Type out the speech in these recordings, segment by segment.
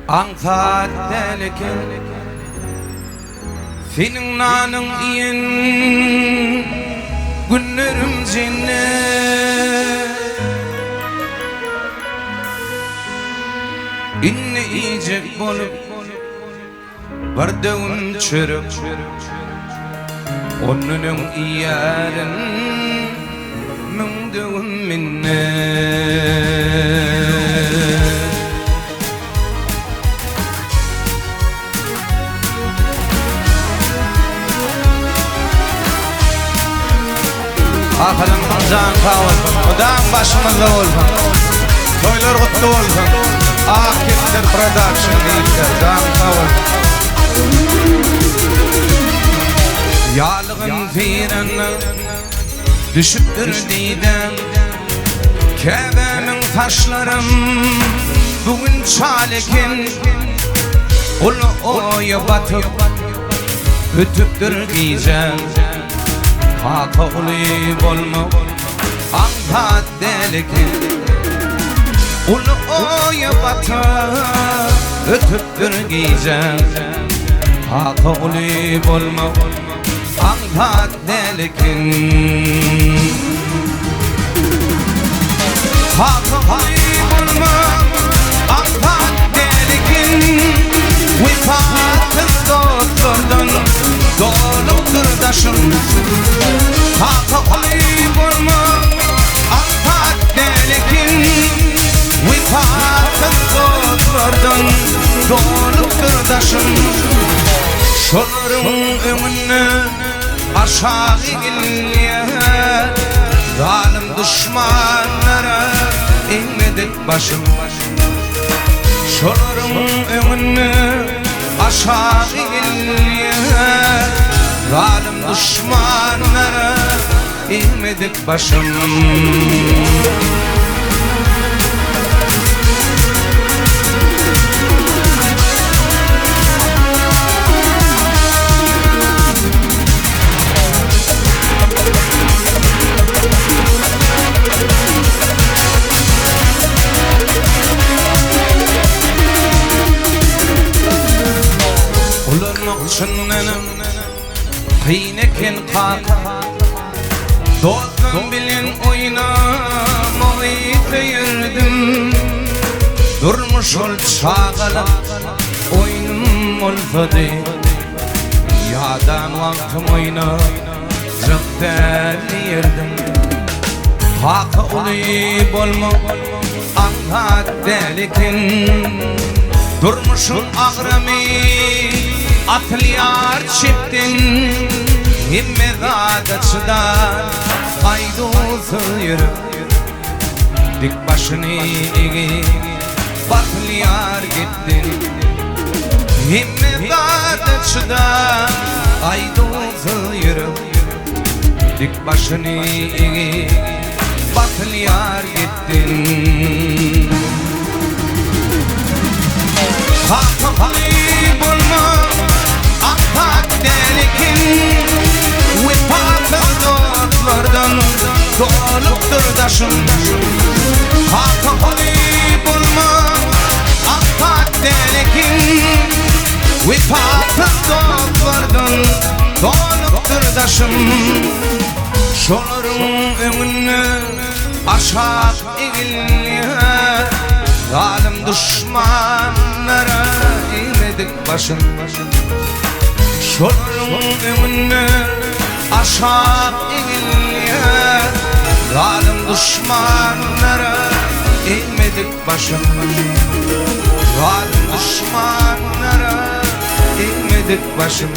Ankat deleke Senin nanın iyin Günlerim cennet İnne iyicek bolup Vardağın çörük Onunun iyarın Mümdüğün minnet Akalımdan can kavulsun, odağın başımızda olsun. Toylar kutlu olsun. Akitler Production deyipler, can kavulsun. Yalığın firanı düşüptür deyden. Kebemin taşlarım bugün çalekin. Ulu oya batıp ötüptür diyeceğim. Haka uli bolma Ankat deleke Ulu oya bata Ötüptür giyeceğim Haka uli bolma Ankat delekin Haka uli bolma Ankat delekin Vifatın dostlardan Doluktur daşın Haka olayım olma Ankat delekin Vifatın dostlardan Doluktur daşın Şolurun önüne Aşağı gilliye Zalim düşmanlara İnmedik başım Şolurun önüne Aşağı gilliye Zalim düşmanlara İlmedik başım Ulanmak şunnenim Kıynekin kaka Dostum bilin oynamayı değirdim Durmuş ol çağala Oyunum olfadı Yadan vaktim oyna Zıkten yerdim Haka olayı bolma Ankat delikin Durmuşum ağrımı Atliyar çiptin Himmedat açıdan Aydozu yürü Dik başını igi Batliyar gittin Himmedat açıdan Aydozu yürü Dik başını igi Batliyar gittin Hakalı bulma Ankat delekin Vifatın dostlardan Doluktur daşım Hakalı bulma Ankat delekin Vifatın dostlardan Doluktur daşım Şolurun önüne Aşağı eğilliye Zalim düşmanlara İlmedik başım Şolurun önüne Aşağı eğilliye Zalim düşmanlara İlmedik başım Zalim düşmanlara İlmedik başım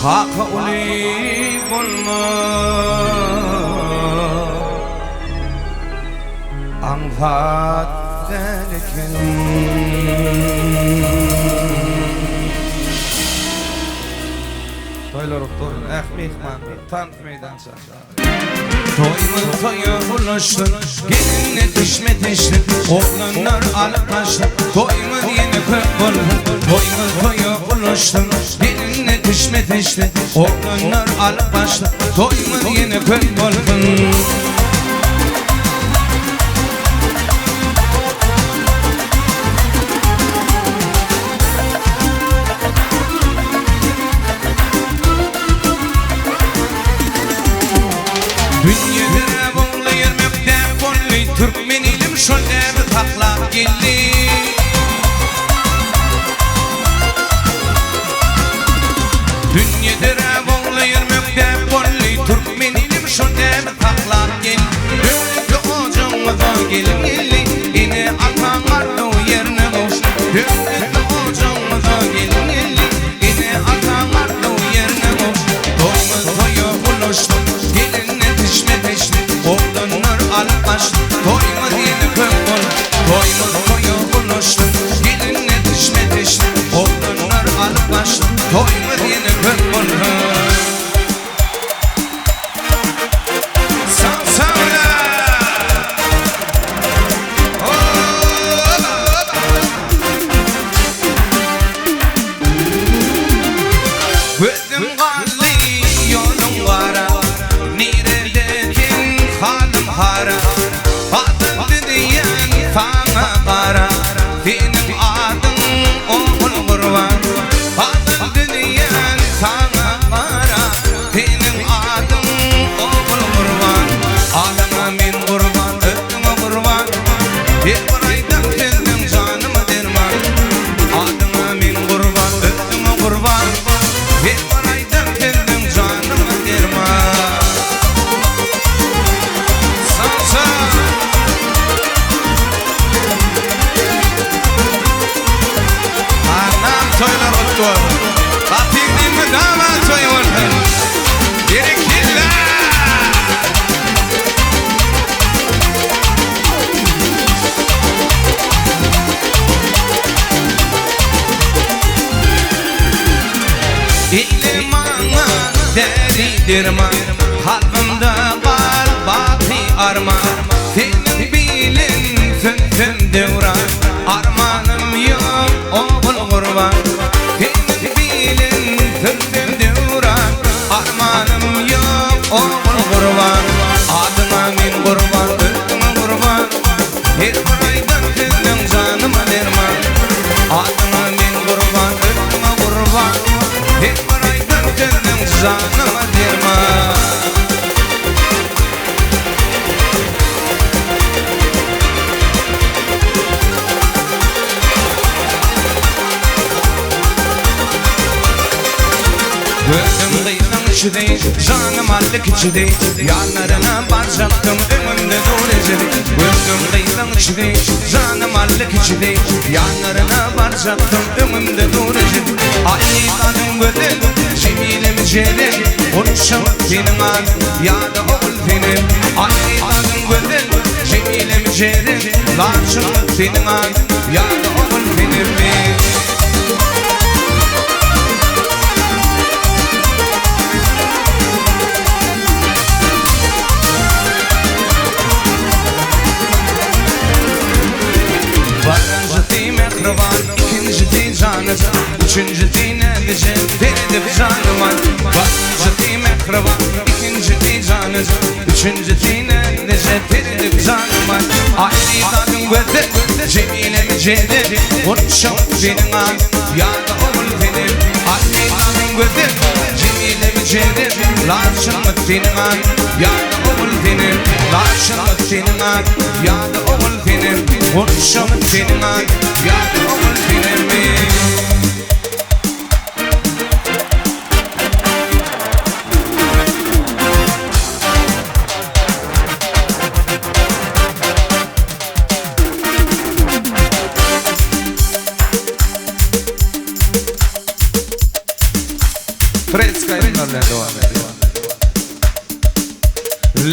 Haka uli bulma Ankat delekin Toylar oktorun mehman Tant meydan çarşar Toymu toya ulaştın Gelinle dişme teşli Oğlanlar alıp başlı Toymu yine kök bulun Toymu toya ulaştın Gelinle dişme teşli Oğlanlar alıp başlı Toymu yine kök bulun geldi. Dünyada boğla yürmekte bolli Türkmeninim şundan taklap gel. Dönükli ocağımıza gelin gelin yine atanlar o yerine boş. Dönükli ocağımıza gelin gelin yine atanlar o yerine boş. Toyma toyu buluştu gelinle teşne teşne oğlanlar alıp başlı. Toyma diyene köp bol. Toyma toyu buluştu gelinle teşne teşne oğlanlar alıp başlı. Toyma diyene köp bol. Derman halkımda kalbaki arman senin bilin tüm devran armanım yok oğul kurban senin bilin tüm devran armanım yok oğul kurban adıma min kurban öldüme kurban her buraydan senin canıma derman adıma min kurban öldüme kurban her buraydan senin canıma Gördüm kıyının içi canım allık içi yanlarına baracaktım önümde duracak. Gördüm kıyının içi canım allık içi yanlarına baracaktım önümde duracak. Ali kadın gödel cemilim cere konuşam senin an ya da oğul benim. Ali kadın gödel cemilim cere karşım senin an ya da oğul benim. İkinci canıca, üçüncü dinledice, deli bir canım var. Birinci mekrevan, ikinci canıca, üçüncü dinledice, deli bir canım var. Aile kadın göde, cemile mi cede, konuşam senin an, ya da oğul benim. Aile kadın göde, cemile mi cede, laşım senin an, ya da oğul benim. Laşım senin an, ya da oğul benim. Konuşam senin an, ya da oğul benim. Fresca yıllarla devam ediyor.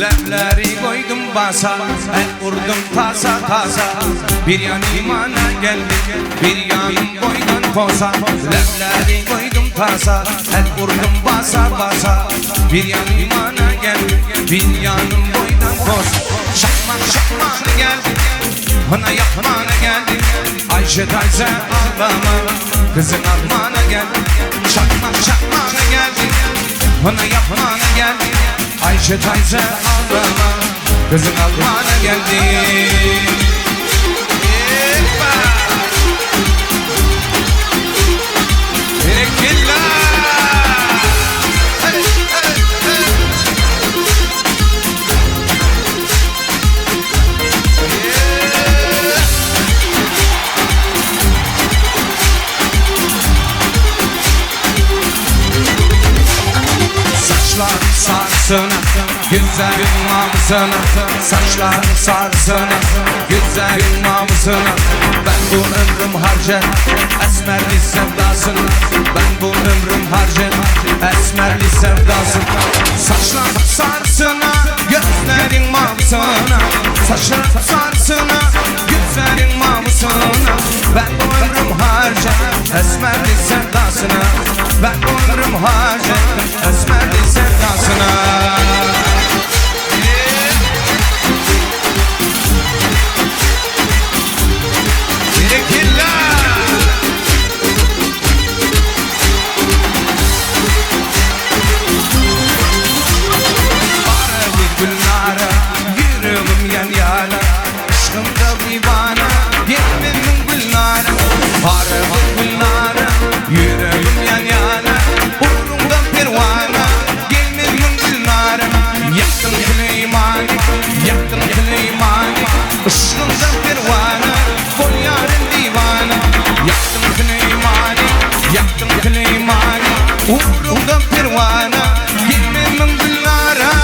Lemleri koydum basa, el vurdum tasa tasa. Bir yan imana geldi, bir yanım boydan posa. Lemleri koydum tasa, el vurdum basa basa. Bir yan imana geldi, bir yanım boydan posa. Şakman şakmanı geldi, bana yapmana geldi. Ayşe teyze ağlama, kızın almana geldi. Şakman şakmanı geldi, bana yapmana geldi. Ayşe teyze ağlama, kızın almana geldi. şansına, güzelin namusuna, saçların sarsına, güzelin namusuna. Ben bu ömrüm harcar esmerli sevdasına, ben bu ömrüm harcar esmerli sevdasına. Saçların sarsına, gözlerin namusuna, saçların sarsına, güzelin namusuna. Ben bu ömrüm harcar esmerli sevdasına, ben bu ömrüm harcar esmerli sevdasına. Işığında pervane, bol yarın divane. Yaktım Süleyman'ı, yaktım Süleyman'ı. Uğrumda pervane, gelmem güllara.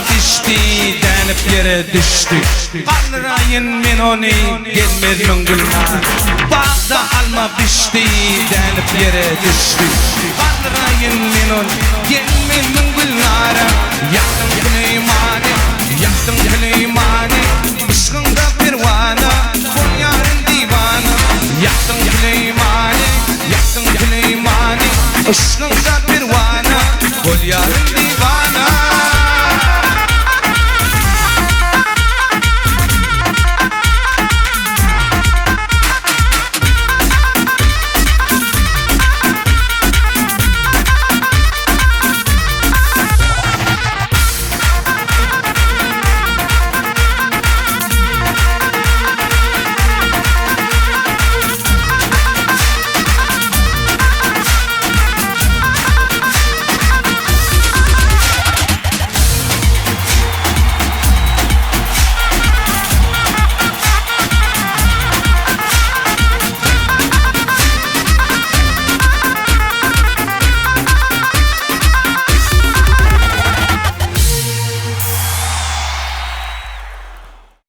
Düştü, denip yere düştü. Kaldırayın men onu, gelmez mıngıllar. Bağda alma düştü, denip yere düştü. Kaldırayın men onu, gelmez mıngıllar. Yaktım Süleyman'ı, yaktım Süleyman'ı. Işığında pervane, bol yarın divane. Yaktım Süleyman'ı, yaktım Süleyman'ı.